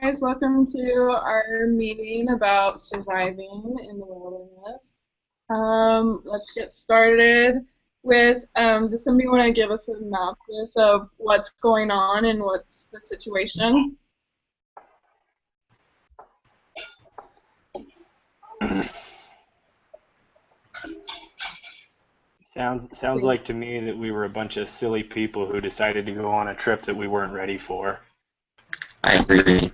guys, welcome to our meeting about surviving in the wilderness. Let's get started with, does somebody want to give us a synopsis of what's going on and what's the situation? Sounds like to me that we were a bunch of silly people who decided to go on a trip that we weren't ready for. I agree.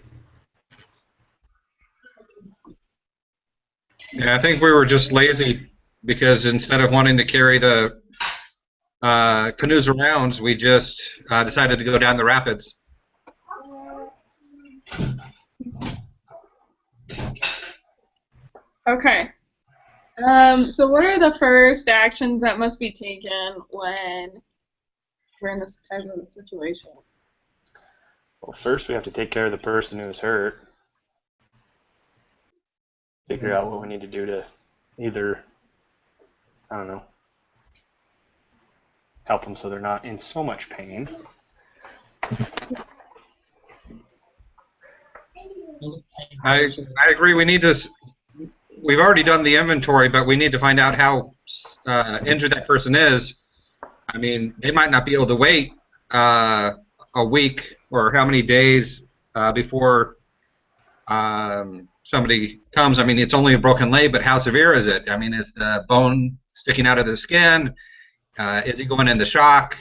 Yeah, I think we were just lazy because instead of wanting to carry the canoes around, we just decided to go down the rapids. Okay. So what are the first actions that must be taken when we're in this type of a situation? Well, first we have to take care of the person who's hurt. Figure out what we need to do to either, I don't know, help them so they're not in so much pain. I agree. We need to. We've already done the inventory, but we need to find out how injured that person is. I mean, they might not be able to wait a week or how many days before somebody comes. I mean, it's only a broken leg, but how severe is it? I mean, is the bone sticking out of the skin? Is he going into shock?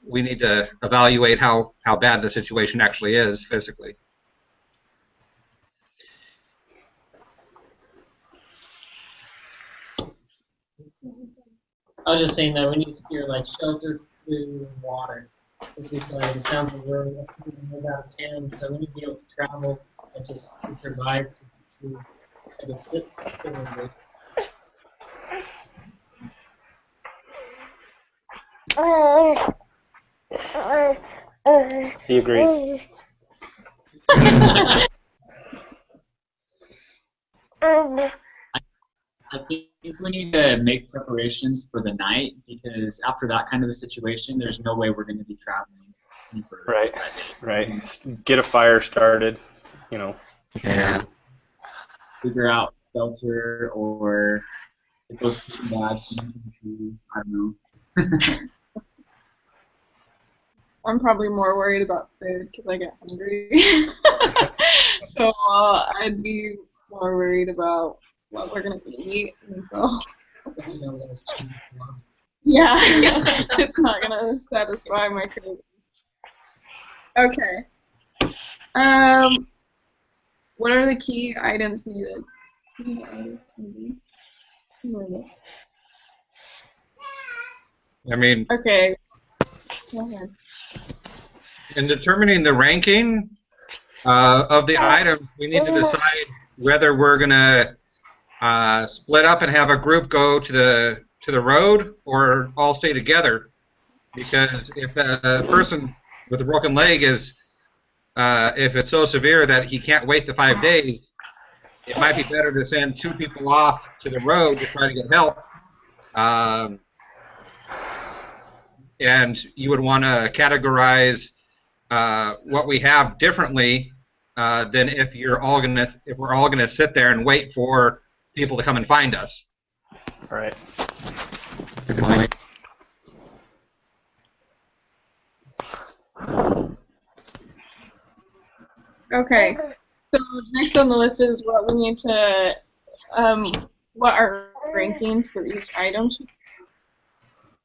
We need to evaluate how bad the situation actually is physically. I was just saying that we need to secure like shelter, food, and water. Just because it sounds like we're a few days out of town, so we need to be able to travel and just to survive to sit. He agrees. I think we need to make preparations for the night because after that kind of a situation, there's no way we're going to be traveling any further. Right. Get a fire started, you know. Yeah. Figure out shelter or if those sleeping bags, I don't know. I'm probably more worried about food because I get hungry. So I'd be more worried about what we're going to eat. And so, yeah, it's not going to satisfy my cravings. Okay. What are the key items needed? I mean, okay. Go ahead. in determining the ranking of the items, we need to decide whether we're going to split up and have a group go to the road or all stay together. Because if the person with a broken leg is, if it's so severe that he can't wait the 5 days, it might be better to send 2 people off to the road to try to get help. And you would want to categorize what we have differently than if we're all gonna sit there and wait for people to come and find us. All right. Good point. Okay. So next on the list is what we need to, what our rankings for each item should be.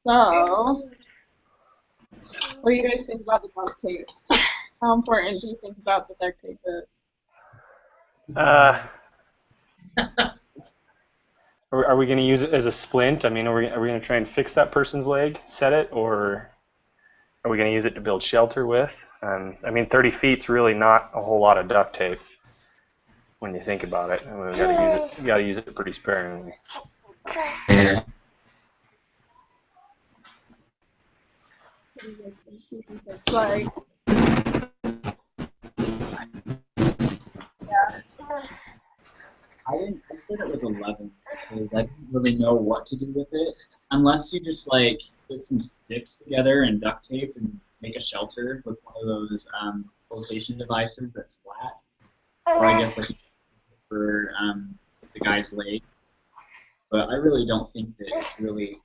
So, what do you guys think about the duct tape? How important do you think about the duct tape is? Are we going to use it as a splint? I mean, are we going to try and fix that person's leg, set it, or are we going to use it to build shelter with? I mean, 30 feet's really not a whole lot of duct tape when you think about it. I mean, we got to use it pretty sparingly. Yeah. Like, I said it was 11 because I didn't really know what to do with it unless you just like put some sticks together and duct tape and make a shelter with one of those flotation devices that's flat, or I guess like for the guy's leg. But I really don't think that it's really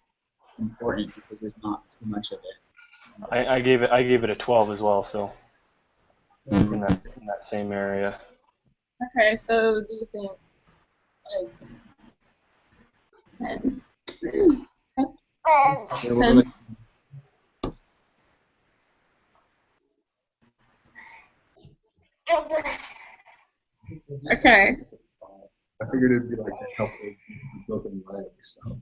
important because there's not too much of it. I gave it a 12 as well, so in that same area. Okay, so do you think like 10? Yeah, we're 10. like, Okay. I figured it'd be like a couple of broken legs. So.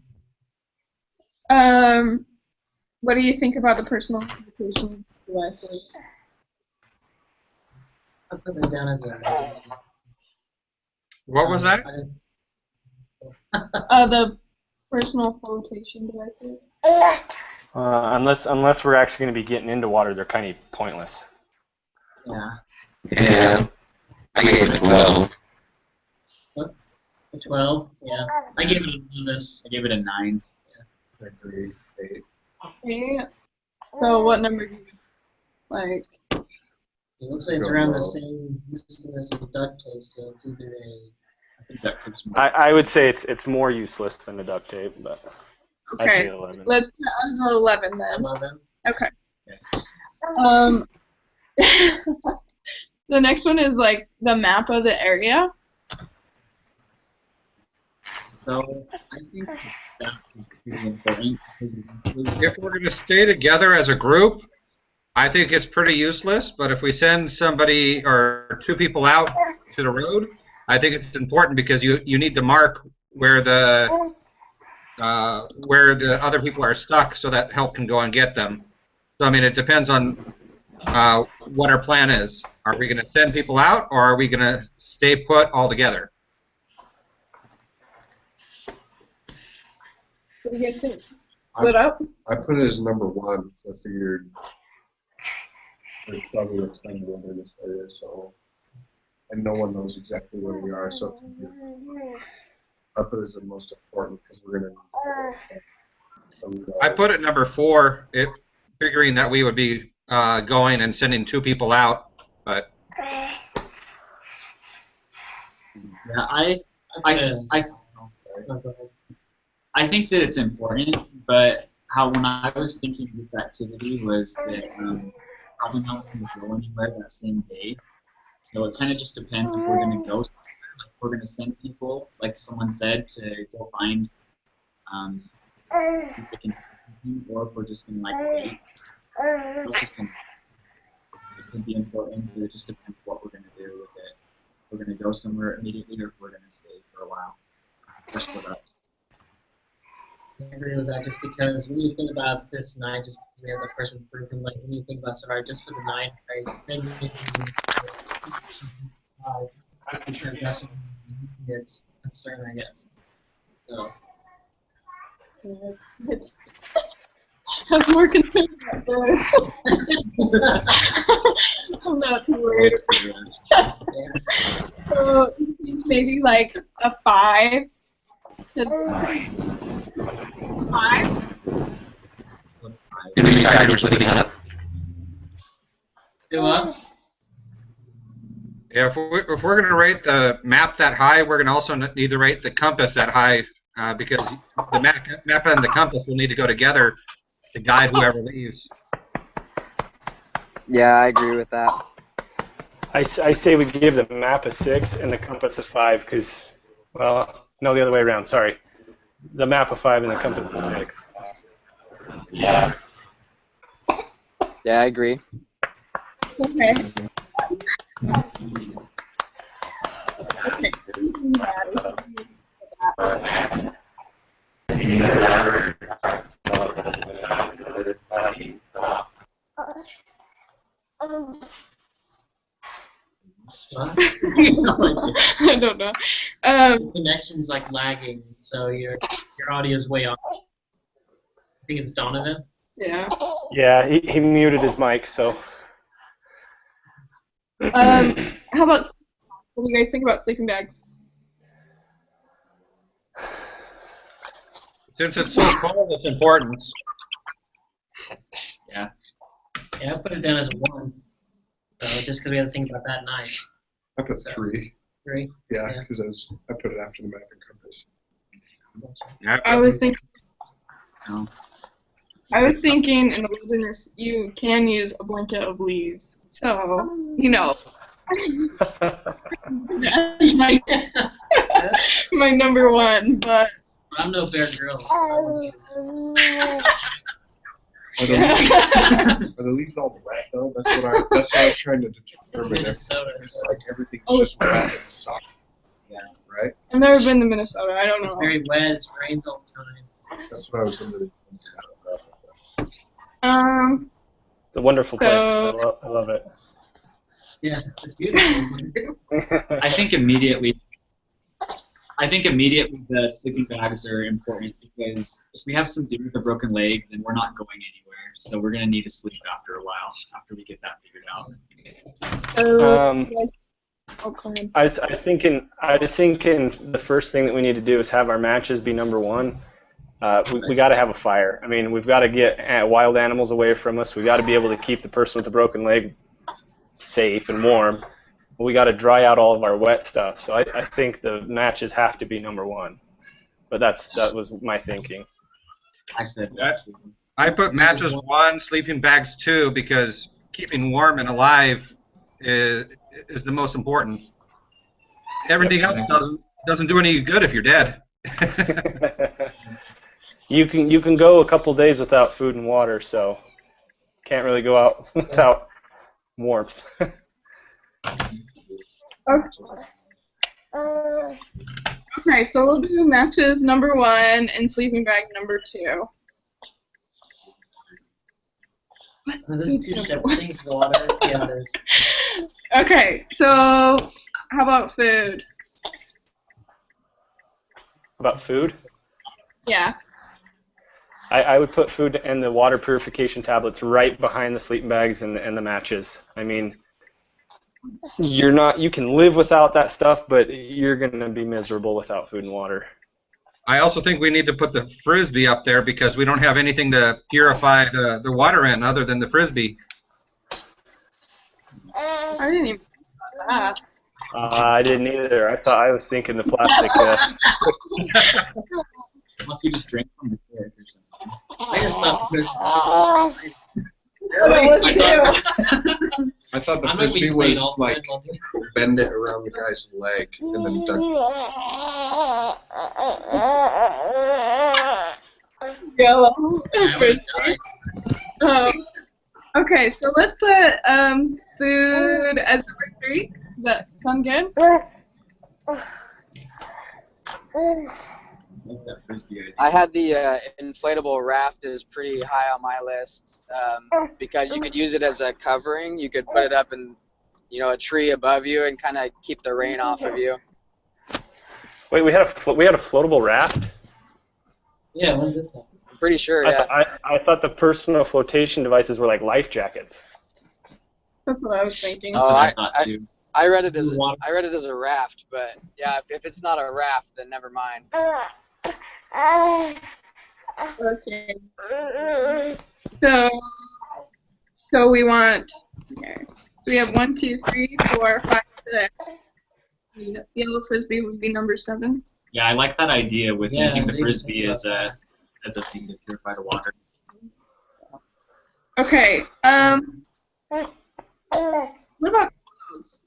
What do you think about the personal communication devices? I put that down as a. What was that? The personal flotation devices. Unless we're actually going to be getting into water, they're kind of pointless. yeah. Yeah. I gave it a 12. A 12, yeah. I gave it a 11. I gave it a 9. I agree. 8. Okay. So what number do you like? It looks like it's around the same usefulness as duct tape, so it's either a. I think duct tape's more. I would say it's more useless than the duct tape, but I'd say Okay. 11. Let's put I'll go 11 then. 11. Okay. Okay. The next one is like the map of the area. So I think that is really important because it includes If we're going to stay together as a group, I think it's pretty useless. But if we send somebody or 2 people out to the road, I think it's important because you need to mark where the other people are stuck so that help can go and get them. So I mean, it depends on what our plan is. Are we going to send people out, or are we going to stay put all together? What do you guys think? Split up? I put it as number 1. So I figured there's probably a ton of wilderness area, so and no one knows exactly where we are. So I put it as the most important because we're gonna. I put it number 4, figuring that we would be going and sending 2 people out, but. yeah, I think that it's important, but when I was thinking of this activity was that probably not going to go anywhere that same day. So it kind of just depends if we're going to go somewhere. Like if we're going to send people, like someone said, to go find people can, or if we're just going to like wait. It can be important, but it just depends what we're going to do with it. If we're going to go somewhere immediately, or if we're going to stay for a while. Or split up. I agree with that just because when you think about this night, just because we have that person proven, like when you think about survival just for the night, right? Maybe just because that's it's concern, I guess. So I'm more concerned about that. I'm not too worried. So you think maybe like a 5? 5? Did we decide we're splitting up? do what? Yeah, if we're going to rate the map that high, we're going to also need to rate the compass that high because the map and the compass will need to go together to guide whoever leaves. Yeah, I agree with that. I say we give the map a 6 and the compass a 5 because, well, no, the other way around. Sorry, the map a 5 and the compass a 6. Yeah. Yeah, I agree. Okay. I don't know. Connection's like lagging, so your audio is way off. I think it's Donovan. Yeah. Yeah, he muted his mic, so. How about, what do you guys think about sleeping bags? Since it's so cold, it's important. Yeah, let's put it down as a 1. So just because we had to think about that night. I put So- 3. 3. Yeah, Yeah. because I put it after the map and compass. I was thinking. No. I was thinking in the wilderness you can use a blanket of leaves. So, you know. That's my number one, but I'm no Bear Grylls. So I wouldn't do that. Are the leaves all wet though? That's what I was trying to It's determine. Minnesota. It's So like everything's Oh. just wet and soft. Yeah. Right? I've never been to Minnesota. I don't it's know. very wet. It rains all the time. That's what I was under the It's a wonderful place. So- I love it. Yeah, it's beautiful. I think immediately the sleeping bags are important because if we have some dude with a broken leg, then we're not going anywhere. So we're gonna need to sleep after a while after we get that figured out. Okay. I was thinking the first thing that we need to do is have our matches be number one. We got to have a fire. I mean, we've got to get wild animals away from us. We got to be able to keep the person with the broken leg safe and warm. We got to dry out all of our wet stuff. So I think the matches have to be number one. But that was my thinking. I said that. I put matches 1, sleeping bags 2, because keeping warm and alive is the most important. Everything else doesn't do any good if you're dead. You can go a couple days without food and water, so can't really go out without warmth. Okay, so we'll do matches number 1 and sleeping bag number 2. Are those two separate things? Water? Yeah, it is. Okay, so how about food? About food? Yeah. I would put food and the water purification tablets right behind the sleeping bags and the matches. I mean, you can live without that stuff, but you're going to be miserable without food and water. I also think we need to put the frisbee up there because we don't have anything to purify the water in other than the frisbee. I didn't even that. I didn't either. I was thinking the plastic. Unless we just drink from the fridge or something. I just thought. I thought the I'm frisbee gonna be was all like time, I'll do it. bend it around the guy's leg and then duck. Yellow. I would've died. Okay, so let's put food as number 3. Does that sound good? Like that frisbee idea. I had the inflatable raft is pretty high on my list because you could use it as a covering. You could put it up in, a tree above you and kind of keep the rain off of you. Wait, we had a floatable raft? Yeah, when did this happen? I'm pretty sure, yeah. I thought the personal flotation devices were like life jackets. That's what I was thinking. That's Oh, what I thought too. I read it as a raft, but yeah, if it's not a raft, then never mind. Okay. So we want. Okay. So we have 1, 2, 3, 4, 5, 6. Yellow frisbee would be number 7. Yeah, I like that idea with Yeah, using I the didn't frisbee think as about a thing to purify the water. Okay. What about clothes?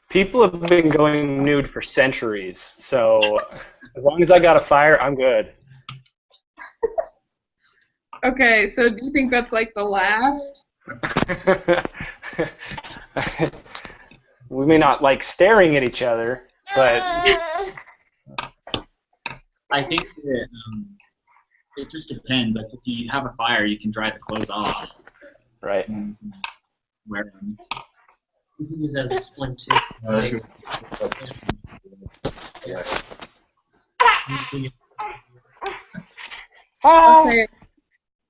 People have been going nude for centuries, so as long as I got a fire, I'm good. Okay, so do you think that's like the last? We may not like staring at each other, but I think that it just depends. Like if you have a fire, you can dry the clothes off right. and wear them. You can use it as a splint too. Yeah. Okay.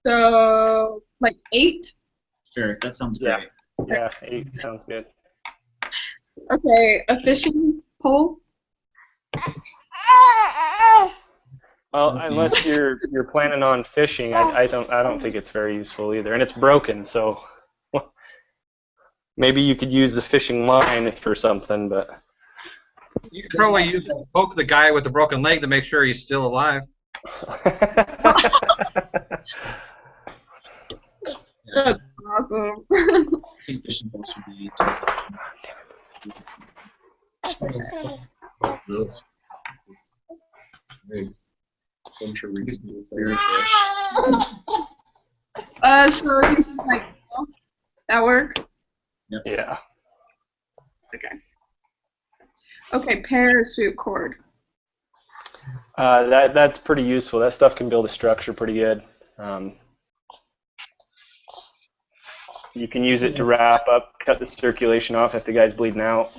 So like 8. Sure, that sounds Yeah. great. Yeah, 8 sounds good. Okay, a fishing pole. Well, unless you're planning on fishing, I don't think it's very useful either, and it's broken. So, Maybe you could use the fishing line for something, but You could probably use it to poke the guy with the broken leg to make sure he's still alive. That's awesome. I think fishing bowl should be. Yes. Nice. Bunch of reasonable things. So you can, like, that work? yeah. Okay. Okay, parachute cord. That's pretty useful. That stuff can build a structure pretty good. You can use it to wrap up, cut the circulation off if the guy's bleeding out.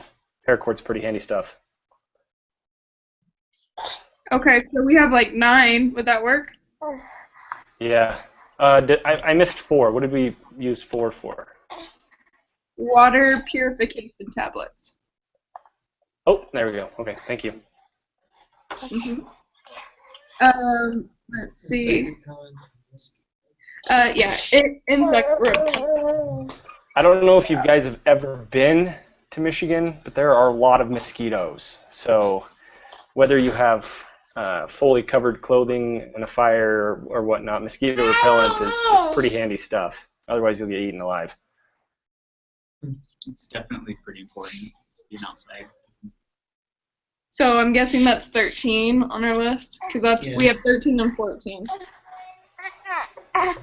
Paracord's pretty handy stuff. Okay, so we have like 9. Would that work? Yeah. I missed 4. What did we use 4 for? Water purification tablets. Oh, there we go. Okay, thank you. Let's see. Yeah, insect repellent. I don't know if you guys have ever been to Michigan, but there are a lot of mosquitoes. So whether you have fully covered clothing in a fire or whatnot, mosquito repellent is pretty handy stuff. Otherwise, you'll get eaten alive. It's definitely pretty important being outside. So I'm guessing that's 13 on our list, because we have 13 and 14. I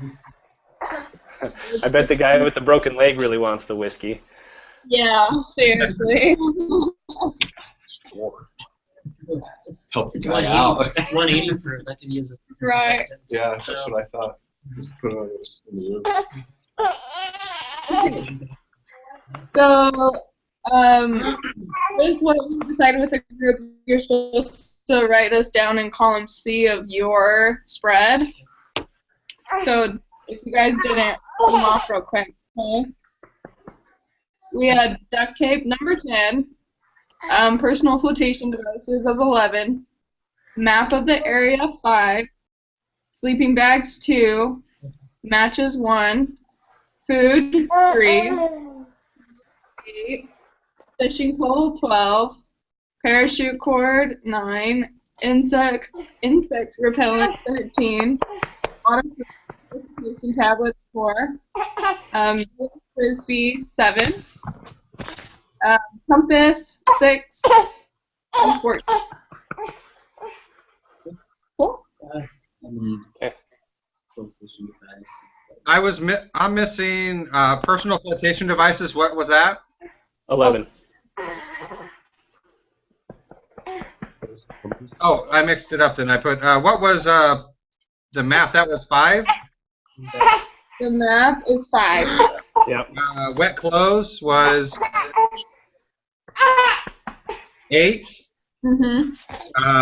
bet the guy with the broken leg really wants the whiskey. Yeah, seriously. Help the It's guy out. It's 180 for that could use a Right. Yeah, that's what I thought. Just put it on in the room. So, with what you decided with the group, you're supposed to write this down in column C of your spread. So, if you guys didn't, pull them off real quick. Okay. We had duct tape, number 10. Personal flotation devices of 11. Map of the area, 5. Sleeping bags, 2. Matches, 1. Food, 3. 8. Fishing pole, 12. Parachute cord, 9. Insect repellent, 13. Water purification tablets, 4. Frisbee, 7. Compass, 6. And 14. Cool. Okay. I'm missing personal flotation devices. What was that? 11. Oh, I mixed it up then. I put, what was the map? That was 5? The map is 5. Yep. Wet clothes was 8.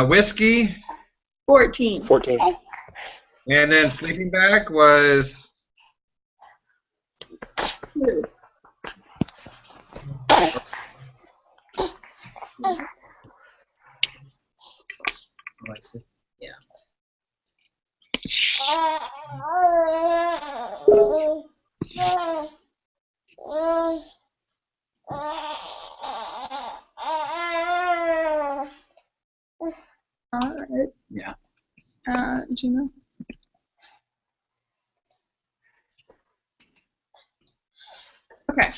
Whiskey. 14. 14. And then sleeping bag was 2. Yeah. All right. Yeah. Gina? Okay.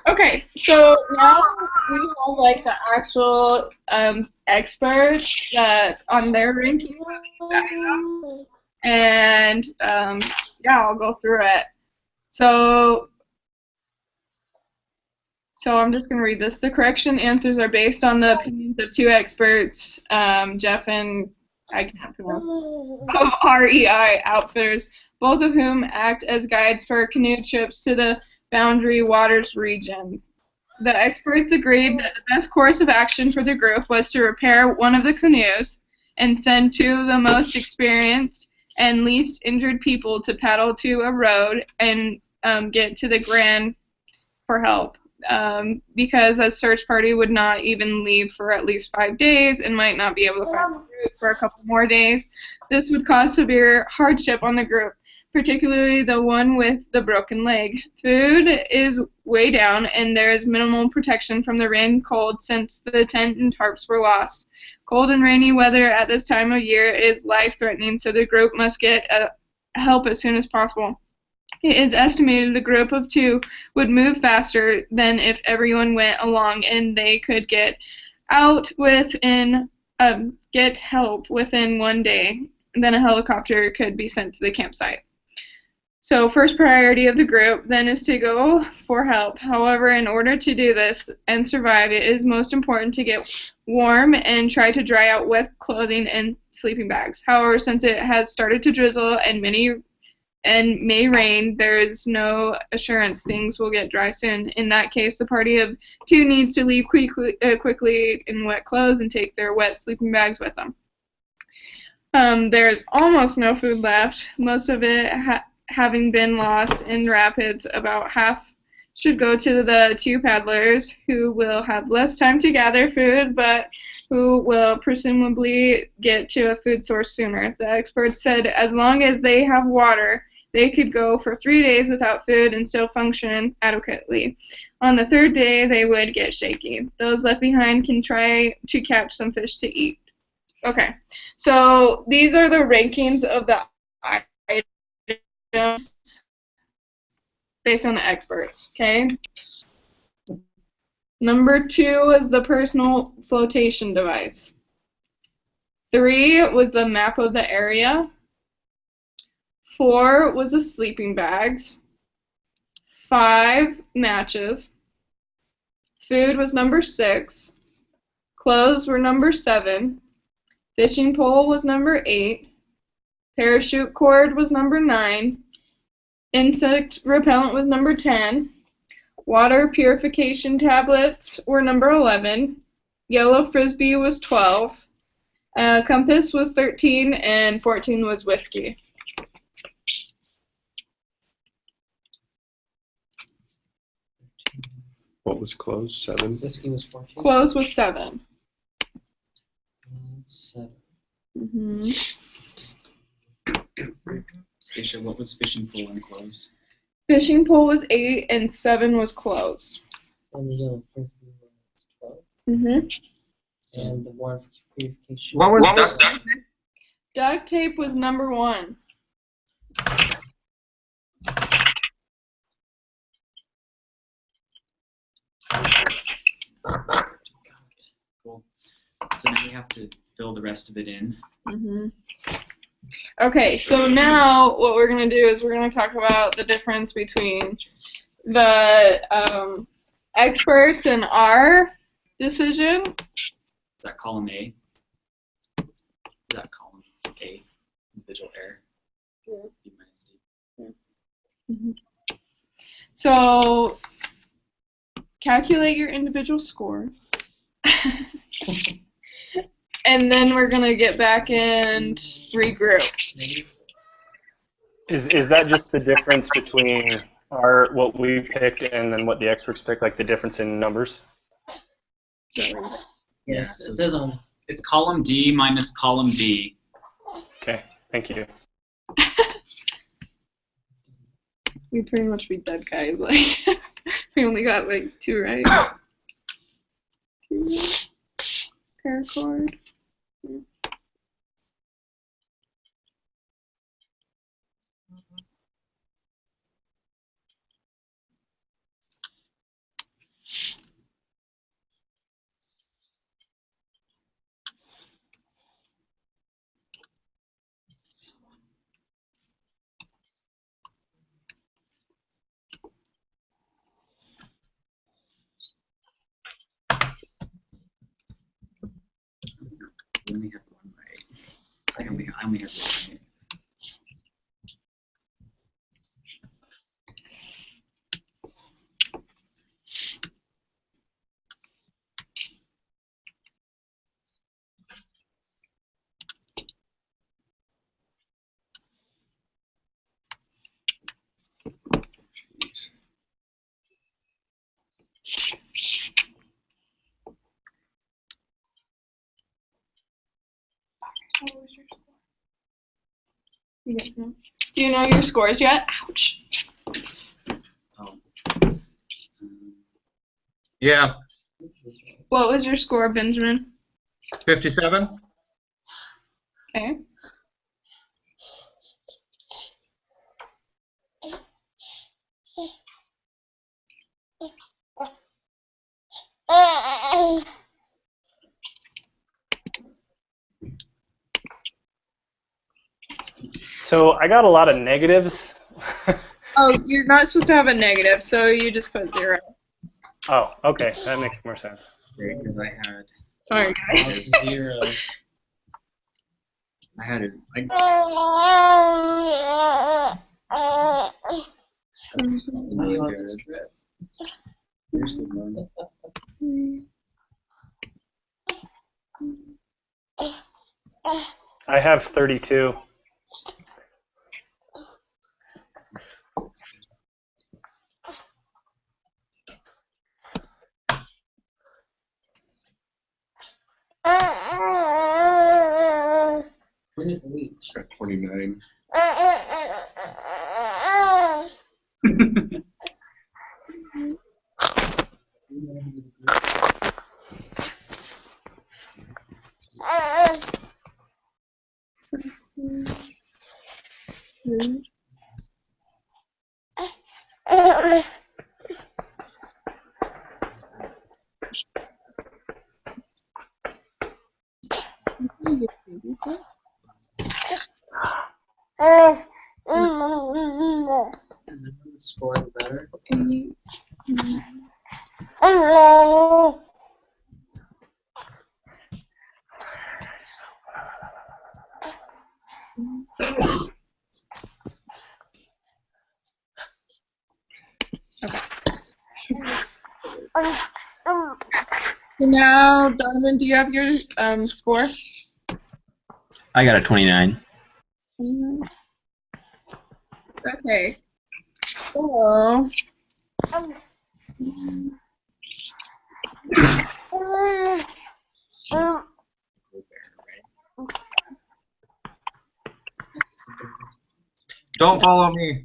Okay, so now we have like the actual experts on their ranking, and yeah, I'll go through it. So I'm just gonna read this. The correction answers are based on the opinions of 2 experts, Jeff and I can't pronounce, of REI Outfitters, both of whom act as guides for canoe trips to the Boundary Waters region. The experts agreed that the best course of action for the group was to repair one of the canoes and send 2 of the most experienced and least injured people to paddle to a road and get to the Grand for help. because a search party would not even leave for at least 5 days and might not be able to find the group for a couple more days. This would cause severe hardship on the group, particularly the one with the broken leg. Food is way down, and there is minimal protection from the rain and cold since the tent and tarps were lost. Cold and rainy weather at this time of year is life-threatening, so the group must get help as soon as possible. It is estimated the group of 2 would move faster than if everyone went along and they could get help within 1 day. Then a helicopter could be sent to the campsite. So first priority of the group then is to go for help. However, in order to do this and survive, it is most important to get warm and try to dry out wet clothing and sleeping bags. However, since it has started to drizzle and may rain, there is no assurance things will get dry soon. In that case, the party of 2 needs to leave quickly in wet clothes and take their wet sleeping bags with them. There's almost no food left, most of it having been lost in rapids. About half should go to the 2 paddlers, who will have less time to gather food, but who will presumably get to a food source sooner. The experts said as long as they have water, they could go for 3 days without food and still function adequately. On the 3rd day, they would get shaky. Those left behind can try to catch some fish to eat. Okay, so these are the rankings of the items based on the experts, okay? Number 2 is the personal flotation device. 3 was the map of the area. 4 was the sleeping bags. 5, matches. Food was number 6. Clothes were number 7. Fishing pole was number 8. Parachute cord was number 9. Insect repellent was number 10. Water purification tablets were number 11. Yellow frisbee was 12. Compass was 13, and 14 was whiskey. What was closed? 7? Whiskey was 14. Clothes was 7. 7. Mm-hmm. Stacia, what was fishing pole and clothes? Fishing pole was 8, and 7 was clothes. And the yellow frisbee was 12. Mm-hmm. And the water purification. What was duct tape? Duct tape was number 1. Cool. So now we have to fill the rest of it in. Mm-hmm. Okay, so now what we're going to do is we're going to talk about the difference between the experts and our decision. Is that column A? Is that column A? Individual error? Yeah. B minus D. Mm-hmm. So calculate your individual score. And then we're going to get back and regroup. Is that just the difference between what we picked and then what the experts picked, like the difference in numbers? Yes, it says on. It's column D minus column D. Okay, thank you. We pretty much beat that guy. Like, we only got like 2 right. Paracord. We only have 1 right. I only have 1 right. Jeez. Okay. Do you know your scores yet? Ouch. Oh. Yeah, What was your score, Benjamin? 57. Okay. So I got a lot of negatives. Oh, you're not supposed to have a negative, so you just put 0. Oh, okay, that makes more sense. Great, because I had Sorry, guys. lots of zeros. I had it. You on this trip? Seriously, man. I have 32. Got 29. And the more the score, the better. So now, Donovan, do you have your score? I got a 29. Okay. So. Don't follow me.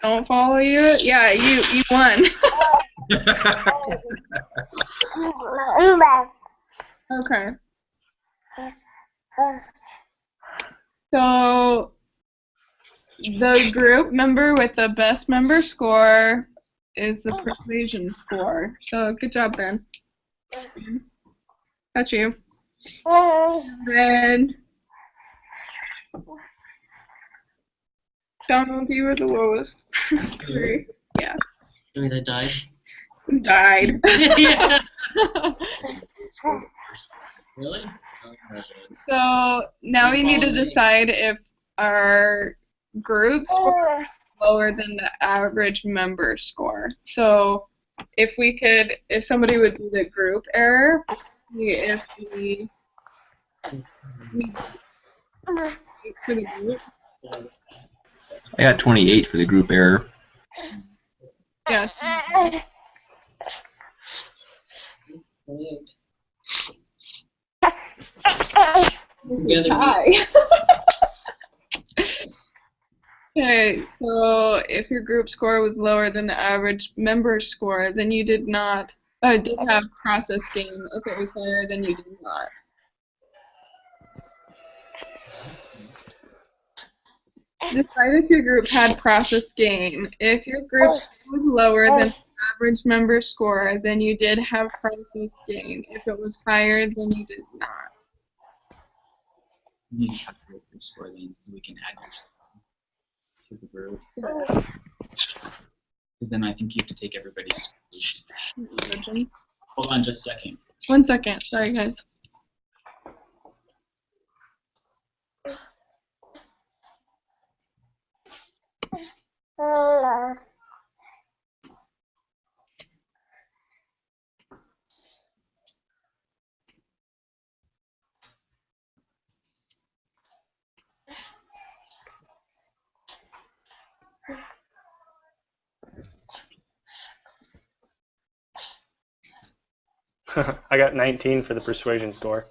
Don't follow you? Yeah, you won. Okay. So the group member with the best member score is the persuasion score. So good job, Ben. That's you. Then Donald, you were the lowest. Sorry. Yeah. Wait, I died. Died. Yeah. Really? So now we need to decide if our group score is lower than the average member score. So if somebody would do the group error, if we for the group. I got 28 for the group error. Yeah. 28. Together. Okay, so if your group score was lower than the average member score, then you did have process gain. If it was higher, then you did not. Decide if your group had process gain. If your group score was lower than the average member score, then you did have process gain. If it was higher, then you did not. You need to calculate your score then so we can add your score to the group. Because then I think you have to take everybody's scores. Hold on just a second. 1 second. Sorry, guys. I got 19 for the persuasion score.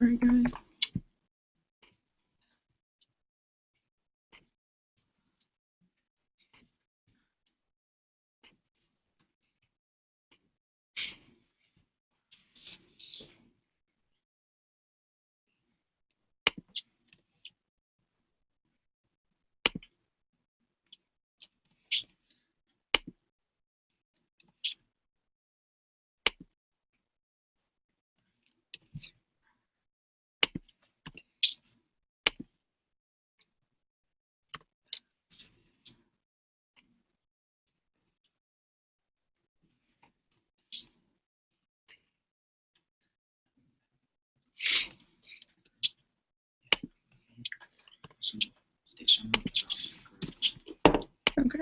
Very good. Station. Okay.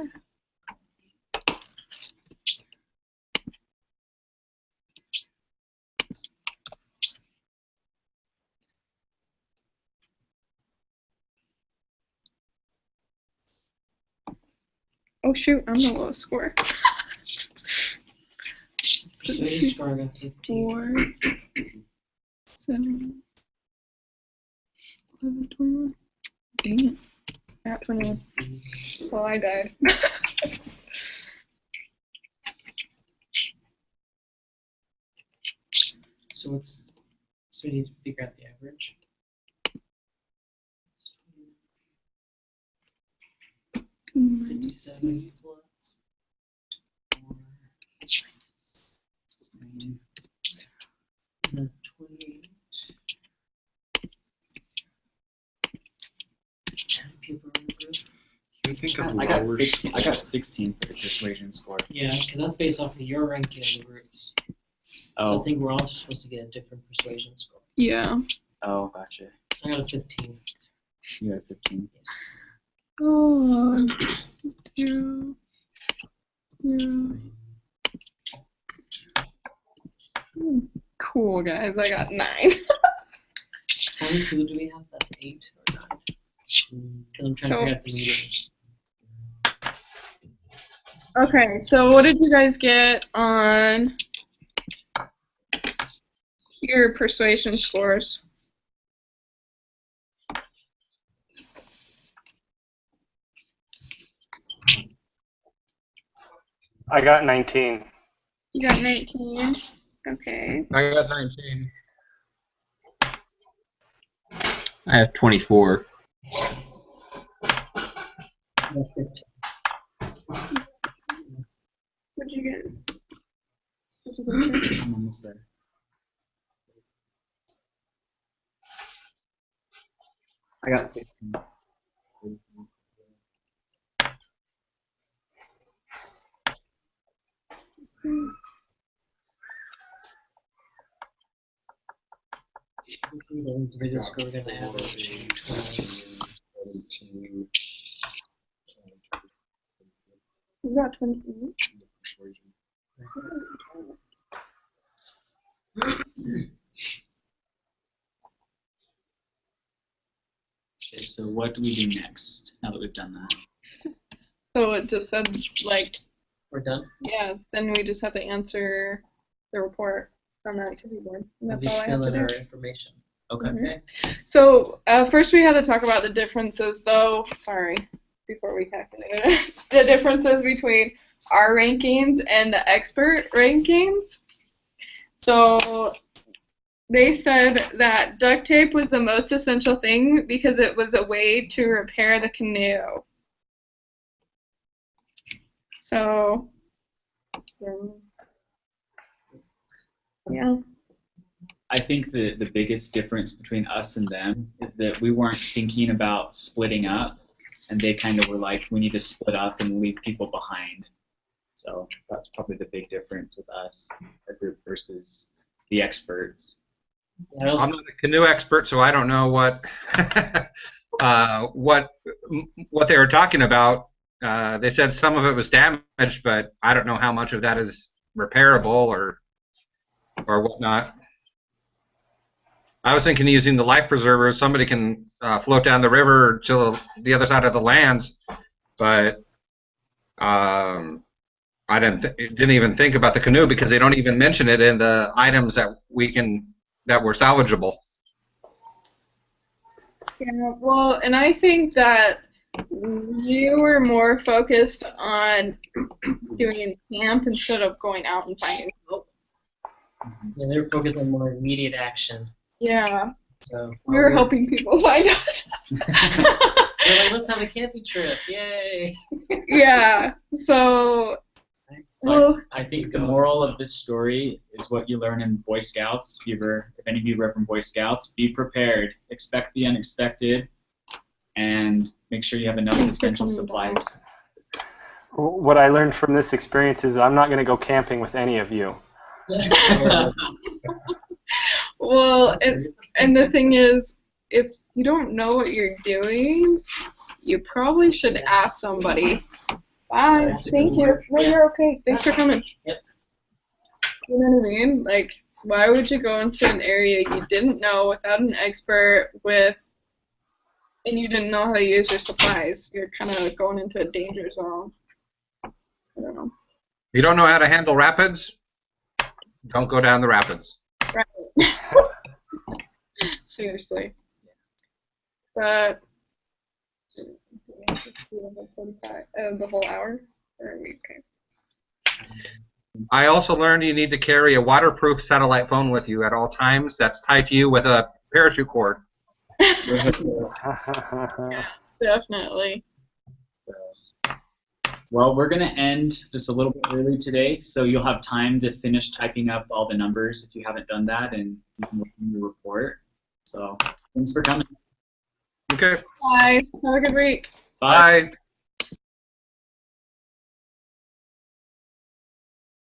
Oh shoot, I'm the lowest score. Persuasion score I got 15. 4, 7, 11, 21. Dang it. I got 21. So I died. So we need to figure out the average. Minus 57 plus 4, 28. 10 people in the group. You think of I got lower 16. I got 16 for the persuasion score. Yeah, because that's based off of your ranking in the groups. So Oh, I think we're all supposed to get a different persuasion score. Yeah. oh, gotcha. So I got a 15. You got 15. Oh. 0, 0. Cool, guys. I got 9. So how many people do we have? That's 8 or 9. Because I'm trying to figure out the meeting. Okay, so what did you guys get on your persuasion scores? I got 19. You got 19. Okay. I got 19. I have 24. That's 15. What'd you get? What'd you get, sir? I'm almost there. I got 16. Let's see the individual score we're going to average 20. 17, You got 28. persuasion. Okay, so what do we do next now that we've done that? So it just said, like, We're done. yeah, then we just have to answer the report on the activity board. And We'll that's just all I have fill to in do. our information. Okay. Mhm. Okay. So first we had to talk about the differences, though. Sorry, before we calculated it. The differences between our rankings and the expert rankings. So they said that duct tape was the most essential thing because it was a way to repair the canoe. So, yeah. I think the biggest difference between us and them is that we weren't thinking about splitting up, and they kind of were like, we need to split up and leave people behind. So that's probably the big difference with us, our group, versus the experts. Yeah, I'm not a canoe expert, so I don't know what what they were talking about. They said some of it was damaged, but I don't know how much of that is repairable or whatnot. I was thinking using the life preservers. Somebody can float down the river to the other side of the land, but I didn't even think about the canoe because they don't even mention it in the items that were salvageable. Yeah, well, and I think that you were more focused on doing camp instead of going out and finding help. Yeah, they were focused on more immediate action. Yeah, So we were hoping people find us. we're like, let's have a camping trip, yay! Yeah, so So well, I think the moral of this story is what you learn in Boy Scouts. If any of you are from Boy Scouts, be prepared, expect the unexpected, and make sure you have enough Thanks for essential coming supplies. What I learned from this experience is I'm not going to go camping with any of you. well, and the thing is, if you don't know what you're doing, you probably should ask somebody. Bye. That's a Thank good you. word. No, Yeah. you're okay. Thanks for coming. Yep. You know what I mean? Like, why would you go into an area you didn't know without an expert and you didn't know how to use your supplies? You're kind of going into a danger zone. I don't know. You don't know how to handle rapids? Don't go down the rapids. Right. Seriously. But the whole hour? Or are we okay? I also learned you need to carry a waterproof satellite phone with you at all times that's tied to you with a parachute cord. Definitely. Well, we're going to end this a little bit early today, so you'll have time to finish typing up all the numbers if you haven't done that, and you can look in your report. So, thanks for coming. Okay. Bye. Have a good week. Bye. Bye.